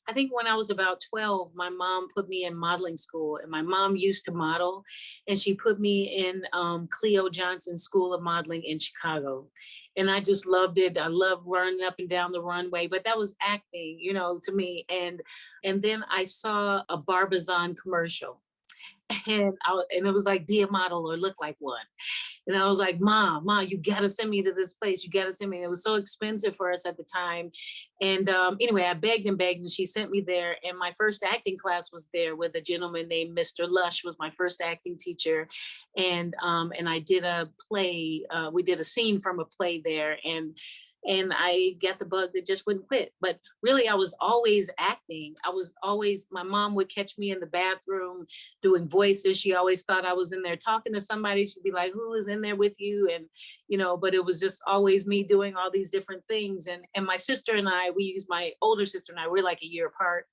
I think when I was about 12, my mom put me in modeling school, and my mom used to model, and she put me in Cleo Johnson School of Modeling in Chicago. And I just loved it. I loved running up and down the runway, but that was acting, to me. And then I saw a Barbizon commercial, and it was like, be a model or look like one. And I was like, Mom, you gotta send me to this place. You gotta send me. It was so expensive for us at the time. And anyway, I begged, and she sent me there. And my first acting class was there with a gentleman named Mr. Lush, was my first acting teacher. And I did a play. We did a scene from a play there, and I got the bug that just wouldn't quit. But really, I was always acting. My mom would catch me in the bathroom doing voices. She always thought I was in there talking to somebody. She'd be like, who is in there with you? And, but it was just always me doing all these different things. And my sister and I, my older sister and I, we're like a year apart.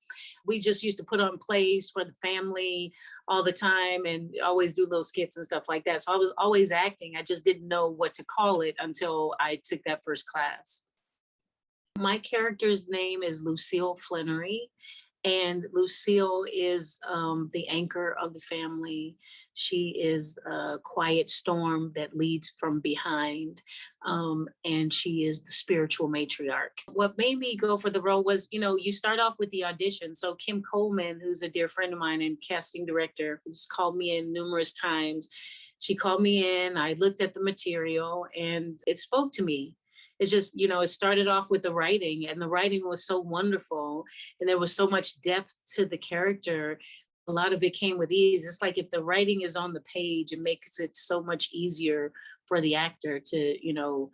We just used to put on plays for the family all the time and always do little skits and stuff like that. So I was always acting. I just didn't know what to call it until I took that first class. My character's name is Lucille Flenery, and Lucille is the anchor of the family. She is a quiet storm that leads from behind, and she is the spiritual matriarch. What made me go for the role was, you start off with the audition. So Kim Coleman, who's a dear friend of mine and casting director, who's called me in numerous times, she called me in, I looked at the material, and it spoke to me. It's just, it started off with the writing, and the writing was so wonderful, and there was so much depth to the character. A lot of it came with ease. It's like if the writing is on the page, it makes it so much easier for the actor to,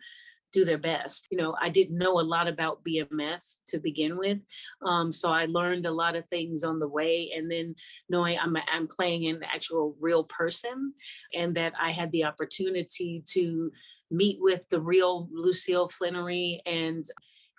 do their best. I didn't know a lot about BMF to begin with. So I learned a lot of things on the way. And then knowing I'm playing an actual real person, and that I had the opportunity to meet with the real Lucille Flenery and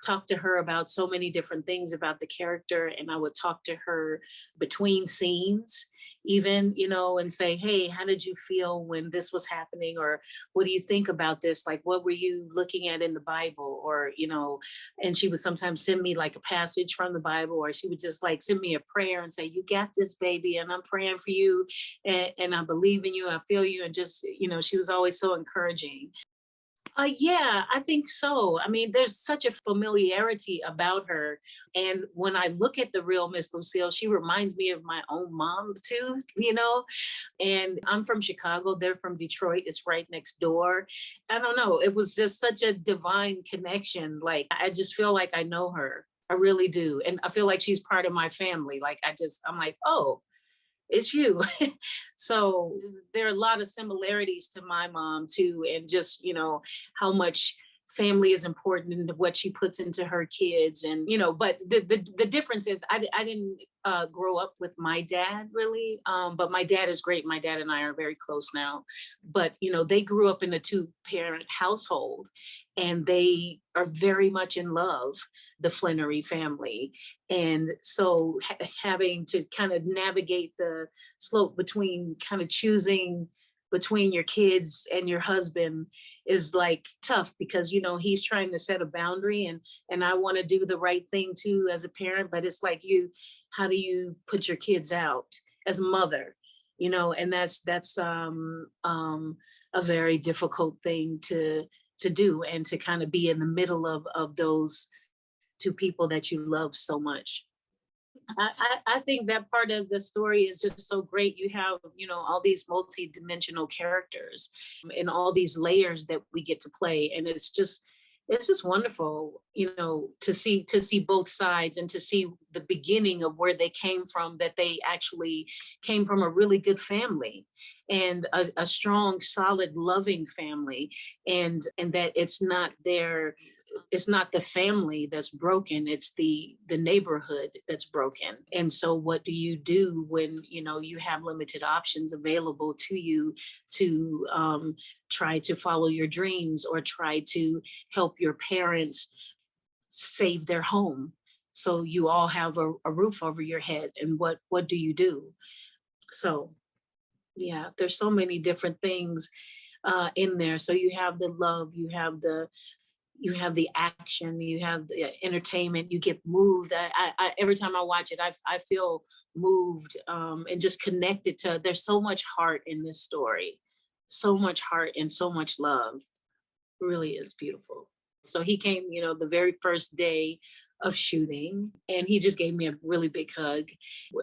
talk to her about so many different things about the character. And I would talk to her between scenes, even, and say, hey, how did you feel when this was happening? Or what do you think about this? Like, what were you looking at in the Bible? Or, and she would sometimes send me like a passage from the Bible, or she would just like send me a prayer and say, you got this, baby, and I'm praying for you. And I believe in you. I feel you. And just, she was always so encouraging. Yeah, I think so. I mean, there's such a familiarity about her. And when I look at the real Miss Lucille, she reminds me of my own mom too. And I'm from Chicago. They're from Detroit. It's right next door. I don't know. It was just such a divine connection. Like, I just feel like I know her. I really do. And I feel like she's part of my family. Like, I'm like, oh, it's you. So there are a lot of similarities to my mom too, and just how much family is important and what she puts into her kids. And but the difference is I didn't grow up with my dad really, but my dad is great. My dad and I are very close now, but they grew up in a 2-parent household, and they are very much in love, the Flenery family. And so having to kind of navigate the slope between kind of choosing between your kids and your husband is like tough, because he's trying to set a boundary, and I want to do the right thing too as a parent, but it's like, how do you put your kids out as a mother, and that's a very difficult thing to do, and to kind of be in the middle of those two people that you love so much. I think that part of the story is just so great. You have, all these multi-dimensional characters and all these layers that we get to play. And it's just wonderful, to see both sides, and to see the beginning of where they came from, that they actually came from a really good family, and a strong, solid, loving family. And that it's not the family that's broken, it's the neighborhood that's broken. And so what do you do when you have limited options available to you to try to follow your dreams, or try to help your parents save their home, so you all have a roof over your head? And what do you do? So yeah, there's so many different things in there. So you have the love, you have the you have the action, you have the entertainment, you get moved. Every time I watch it, I feel moved, and just connected to, there's so much heart in this story, so much heart and so much love. It really is beautiful. So he came, the very first day of shooting, and he just gave me a really big hug.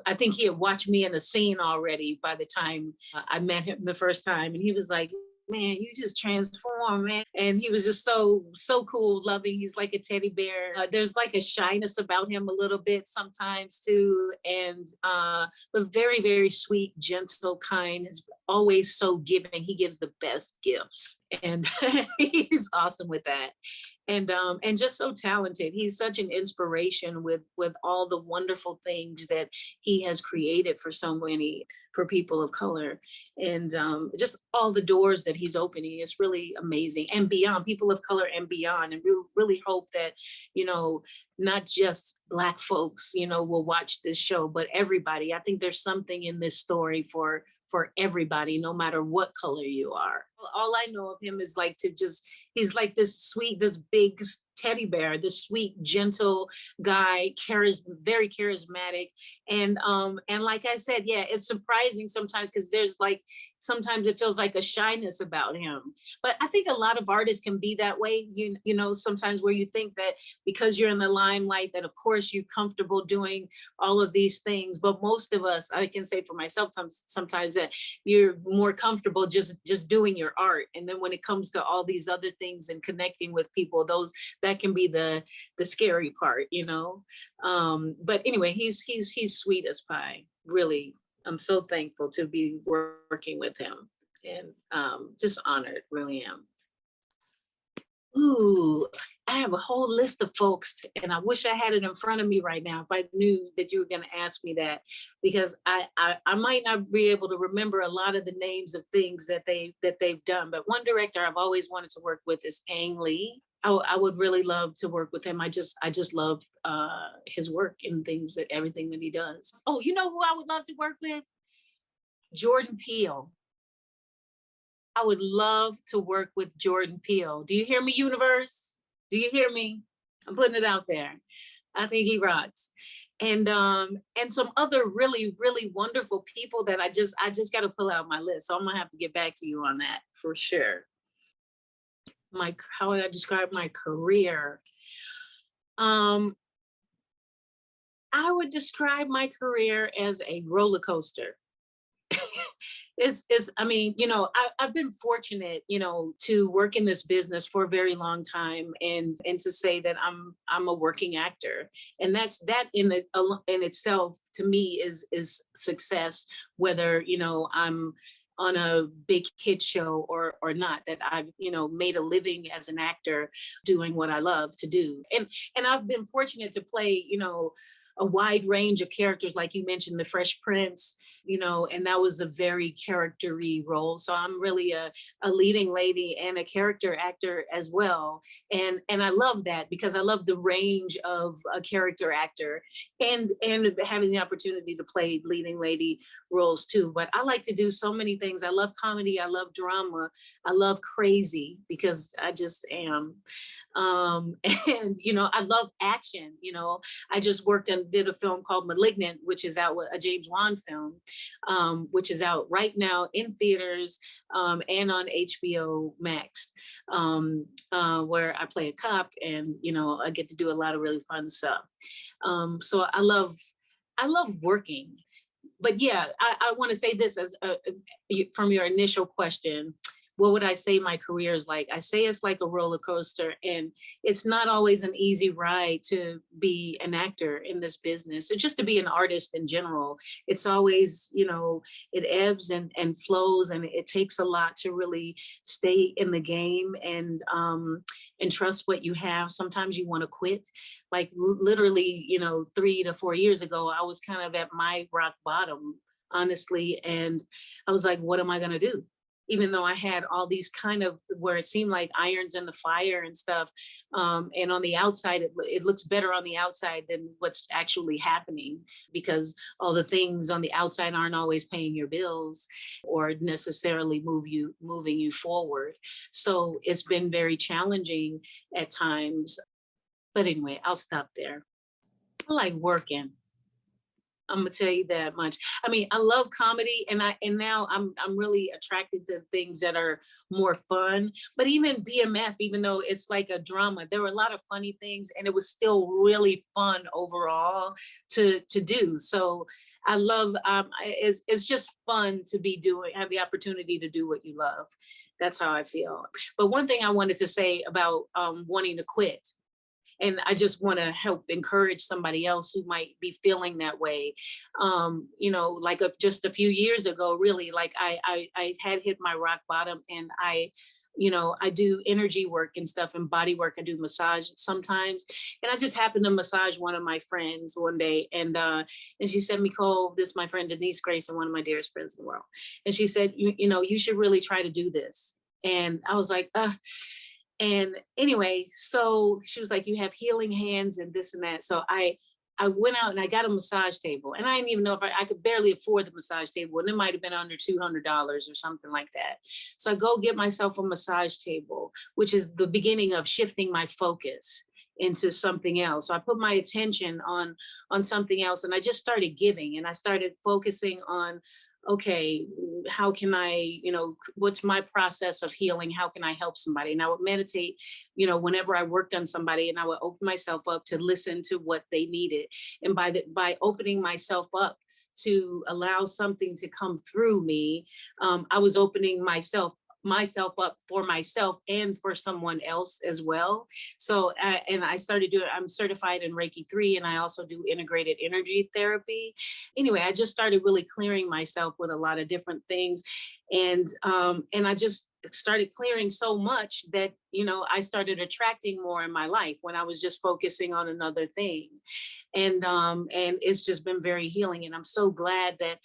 I think he had watched me in the scene already by the time I met him the first time, and he was like, man, you just transform, man. And he was just so cool, loving. He's like a teddy bear. There's like a shyness about him a little bit sometimes too, and but very, very sweet, gentle, kind. Is always so giving. He gives the best gifts, and he's awesome with that. And just so talented. He's such an inspiration with all the wonderful things that he has created for so many, for people of color, and just all the doors that he's opening is really amazing, and beyond, people of color and beyond. And we really hope that, not just Black folks, will watch this show, but everybody. I think there's something in this story for everybody, no matter what color you are. All I know of him is like to just, he's like this sweet, this big teddy bear, this sweet, gentle guy, very charismatic. And like I said, yeah, it's surprising sometimes, because there's like, sometimes it feels like a shyness about him. But I think a lot of artists can be that way, sometimes, where you think that because you're in the limelight, that of course you're comfortable doing all of these things. But most of us, I can say for myself, sometimes that you're more comfortable just doing your art. And then when it comes to all these other things and connecting with people, that can be the scary part, but anyway, he's sweet as pie, really. I'm so thankful to be working with him, and just honored, really am. Ooh, I have a whole list of folks, and I wish I had it in front of me right now if I knew that you were going to ask me that, because I might not be able to remember a lot of the names of things that they've done. But one director I've always wanted to work with is Ang Lee. I would really love to work with him. I just love his work and everything that he does. Oh, you know who I would love to work with? Jordan Peele. I would love to work with Jordan Peele. Do you hear me, universe? Do you hear me? I'm putting it out there. I think he rocks. And some other really, really wonderful people that I just got to pull out my list. So I'm gonna have to get back to you on that for sure. How would I describe my career? I would describe my career as a roller coaster. I've been fortunate, to work in this business for a very long time, and to say that I'm a working actor, and that in itself to me is success, whether I'm on a big hit show or not, that I've made a living as an actor doing what I love to do. And I've been fortunate to play a wide range of characters, like you mentioned, the Fresh Prince, and that was a very character-y role. So I'm really a leading lady and a character actor as well. And I love that, because I love the range of a character actor, and having the opportunity to play leading lady roles too. But I like to do so many things. I love comedy, I love drama, I love crazy, because I just am. And I love action. I just worked and did a film called Malignant, which is out, a James Wan film, which is out right now in theaters, and on HBO Max, where I play a cop, and I get to do a lot of really fun stuff. So I love working. But yeah, I want to say this as from your initial question. What would I say my career is like? I say it's like a roller coaster, and it's not always an easy ride to be an actor in this business, or just to be an artist in general. It's always, it ebbs and flows, and it takes a lot to really stay in the game and trust what you have. Sometimes you want to quit. Like literally, 3 to 4 years ago, I was kind of at my rock bottom, honestly, and I was like, what am I going to do? even though I had all these kind of where it seemed like irons in the fire and stuff. And on the outside, it looks better on the outside than what's actually happening, because all the things on the outside aren't always paying your bills or necessarily moving you forward. So it's been very challenging at times. But anyway, I'll stop there. I like working. I'm gonna tell you that much. I mean, I love comedy, and now I'm really attracted to things that are more fun. But even BMF, even though it's like a drama, there were a lot of funny things, and it was still really fun overall to do. So I love it's just fun to be doing, have the opportunity to do what you love. That's how I feel. But one thing I wanted to say about wanting to quit, and I just want to help encourage somebody else who might be feeling that way. You know, like just a few years ago, really, like I had hit my rock bottom, and you know, I do energy work and stuff and body work. I do massage sometimes. And I just happened to massage one of my friends one day. And she said, Michole, this is my friend Denise Grayson, one of my dearest friends in the world. And she said, you know, you should really try to do this. And I was like, and anyway, so she was like, you have healing hands and this and that. So I went out and I got a massage table, and I didn't even know if I could barely afford the massage table, and it might have been under $200 or something like that. So I go get myself a massage table, which is the beginning of shifting my focus into something else. So I put my attention on something else, and I just started giving, and I started focusing on, okay, how can I, you know, what's my process of healing? How can I help somebody? And I would meditate, you know, whenever I worked on somebody, and I would open myself up to listen to what they needed. And by opening myself up to allow something to come through me, I was opening myself up for myself and for someone else as well. So, and I started doing, I'm certified in Reiki 3, and I also do integrated energy therapy. Anyway, I just started really clearing myself with a lot of different things. And I just started clearing so much that, you know, I started attracting more in my life when I was just focusing on another thing. And it's just been very healing. And I'm so glad that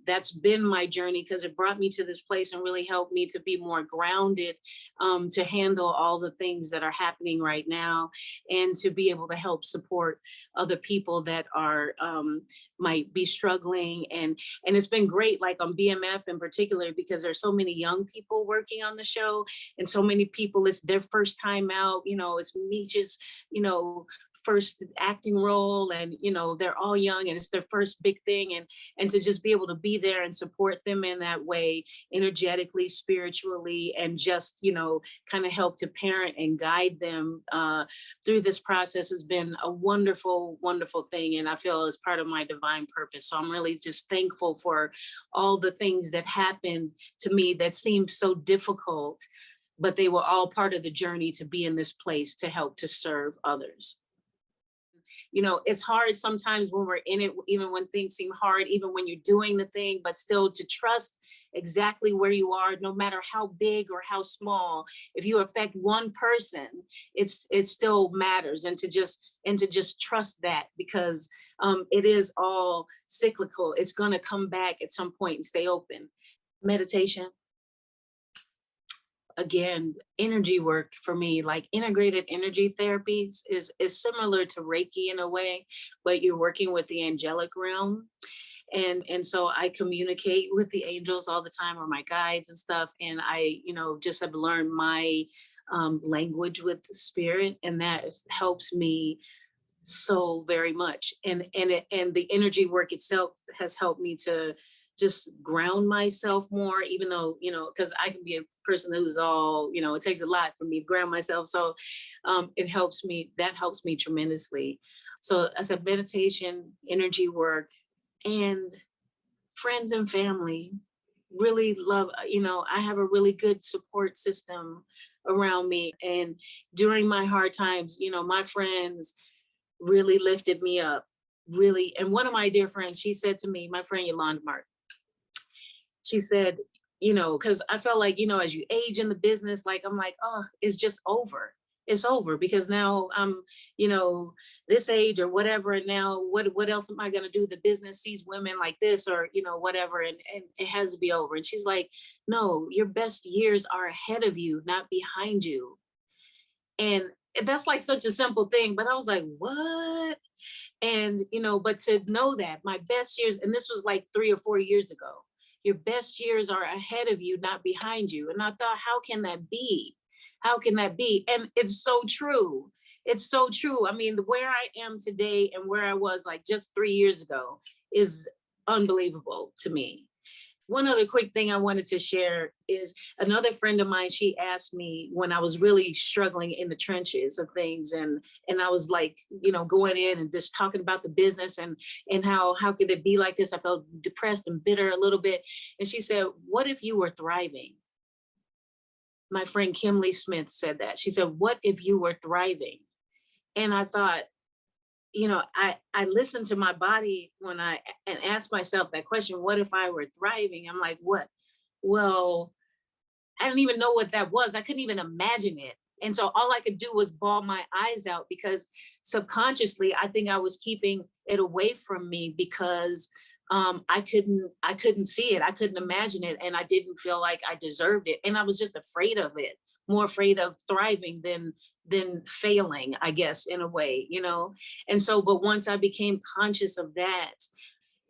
that's been my journey, because it brought me to this place and really helped me to be more grounded, to handle all the things that are happening right now, and to be able to help support other people that are might be struggling. And it's been great, like on BMF in particular, because there's so many young people working on the show, and so many people, it's their first time out, you know, it's me just, you know, first acting role, and you know, they're all young and it's their first big thing, and to just be able to be there and support them in that way, energetically, spiritually, and just, you know, kind of help to parent and guide them through this process has been a wonderful, wonderful thing. And I feel it's part of my divine purpose. So I'm really just thankful for all the things that happened to me that seemed so difficult, but they were all part of the journey to be in this place to help to serve others. You know, it's hard sometimes when we're in it, even when things seem hard, even when you're doing the thing, but still to trust exactly where you are, no matter how big or how small. If you affect one person, it still matters. And to just trust that, because it is all cyclical. It's going to come back at some point, and stay open. Meditation, again, energy work for me, like integrated energy therapies is similar to Reiki in a way, but you're working with the angelic realm. And so I communicate with the angels all the time, or my guides and stuff. And I, you know, just have learned my language with the spirit, and that helps me so very much. And the energy work itself has helped me to just ground myself more, even though, you know, because I can be a person who's all, you know, it takes a lot for me to ground myself. So that helps me tremendously. So as a meditation, energy work, and friends and family, really love, you know, I have a really good support system around me. And during my hard times, you know, my friends really lifted me up, really. And one of my dear friends, she said to me, my friend Yolanda Martin, she said, you know, because I felt like, you know, as you age in the business, like, I'm like, oh, it's just over. it's over, because now I'm, you know, this age or whatever. And now what else am I going to do? The business sees women like this, or, you know, whatever. And it has to be over. And she's like, no, your best years are ahead of you, not behind you. And that's like such a simple thing. But I was like, what? And, you know, but to know that my best years, and this was like 3 or 4 years ago, your best years are ahead of you, not behind you. And I thought, how can that be? How can that be? And it's so true. It's so true. I mean, where I am today and where I was like just 3 years ago is unbelievable to me. One other quick thing I wanted to share is another friend of mine. She asked me when I was really struggling in the trenches of things, and I was like, you know, going in and just talking about the business and how could it be like this? I felt depressed and bitter a little bit. And she said, what if you were thriving? My friend Kimley Smith said that. She said, what if you were thriving? And I thought, you know, I listened to my body when I and asked myself that question, what if I were thriving? I'm like, what? Well, I didn't even know what that was. I couldn't even imagine it. And so all I could do was bawl my eyes out, because subconsciously I think I was keeping it away from me, because I couldn't see it. I couldn't imagine it. And I didn't feel like I deserved it. And I was just afraid of it, more afraid of thriving than failing, I guess, in a way, you know? And so, but once I became conscious of that,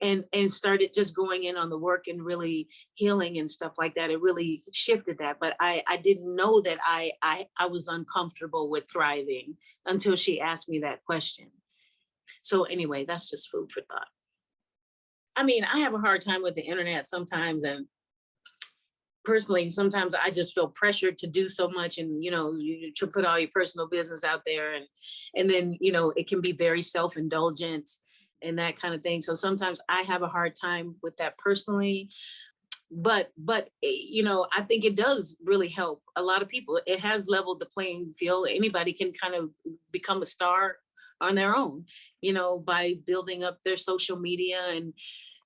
and started just going in on the work and really healing and stuff like that, it really shifted that. But I didn't know that I was uncomfortable with thriving until she asked me that question. So anyway, that's just food for thought. I mean, I have a hard time with the internet sometimes, and personally, sometimes I just feel pressured to do so much, and you know, you to put all your personal business out there, and then, you know, it can be very self-indulgent and that kind of thing. So sometimes I have a hard time with that personally. But you know, I think it does really help a lot of people. It has leveled the playing field. Anybody can kind of become a star on their own, you know, by building up their social media, and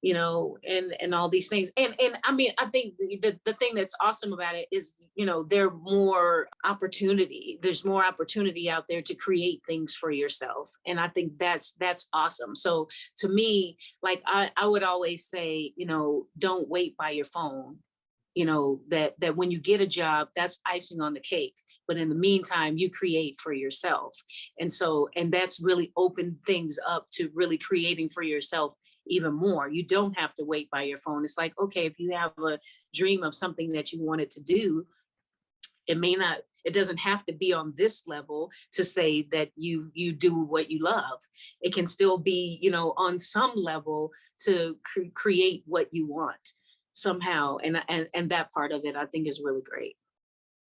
you know, and all these things. And I mean, I think the thing that's awesome about it is, you know, there's more opportunity out there to create things for yourself. And I think that's awesome. So to me, like I would always say, you know, don't wait by your phone. You know, that when you get a job, that's icing on the cake. But in the meantime, you create for yourself. And so, and that's really opened things up to really creating for yourself even more. You don't have to wait by your phone. It's like, okay, if you have a dream of something that you wanted to do, it doesn't have to be on this level to say that you do what you love. It can still be, you know, on some level to create what you want somehow. And that part of it, I think, is really great.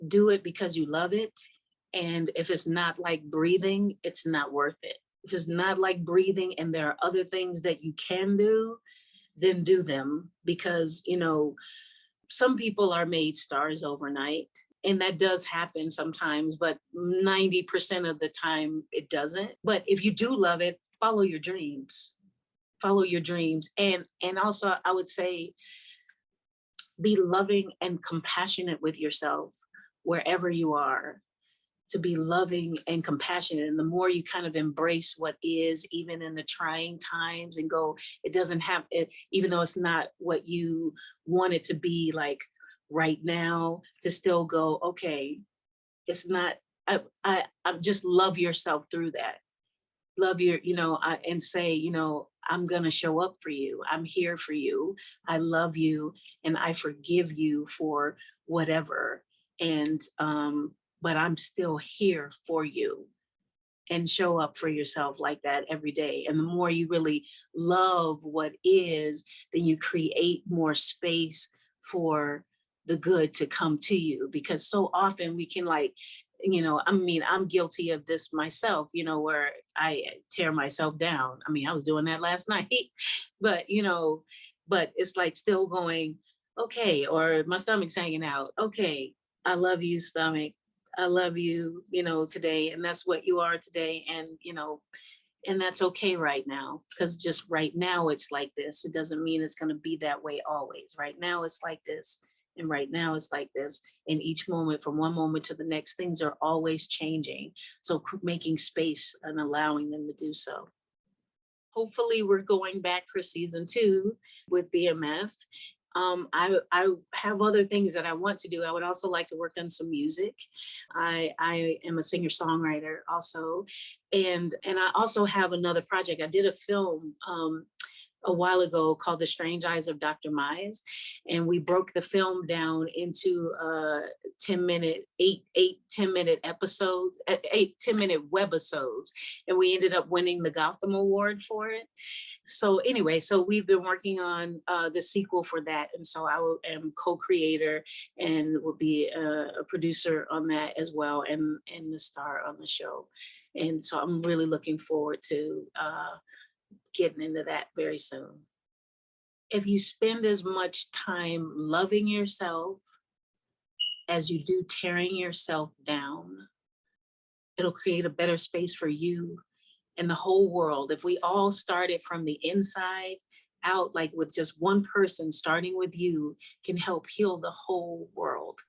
Do it because you love it. And if it's not like breathing, it's not worth it. If it's not like breathing and there are other things that you can do, then do them. Because, you know, some people are made stars overnight, and that does happen sometimes, but 90% of the time it doesn't. But if you do love it, follow your dreams. Follow your dreams. And also I would say, be loving and compassionate with yourself wherever you are. To be loving and compassionate. And the more you kind of embrace what is, even in the trying times, and go, it doesn't have it, even though it's not what you want it to be like right now, to still go, okay, it's not, I just love yourself through that. Love your, you know, and say, you know, I'm going to show up for you. I'm here for you. I love you. And I forgive you for whatever. And, but I'm still here for you. And show up for yourself like that every day. And the more you really love what is, then you create more space for the good to come to you. Because so often we can, like, you know, I mean, I'm guilty of this myself, you know, where I tear myself down. I mean, I was doing that last night, but, you know, but it's like still going, okay, or my stomach's hanging out. Okay, I love you, stomach. I love you, you know, today. And that's what you are today. And, you know, and that's okay right now, because just right now it's like this. It doesn't mean it's going to be that way always. Right now it's like this. And right now it's like this. In each moment, from one moment to the next, things are always changing. So making space and allowing them to do so. Hopefully we're going back for season 2 with BMF. I have other things that I want to do. I would also like to work on some music. I am a singer songwriter also, and I also have another project. I did a film a while ago called The Strange Eyes of Dr. Mize. And we broke the film down into 10-minute, eight 10-minute episodes, 10-minute webisodes. And we ended up winning the Gotham Award for it. So anyway, so we've been working on the sequel for that. And so am co-creator and will be a producer on that as well, and the star on the show. And so I'm really looking forward to getting into that very soon. If you spend as much time loving yourself as you do tearing yourself down, it'll create a better space for you and the whole world. If we all started from the inside out, like with just one person starting with you, can help heal the whole world.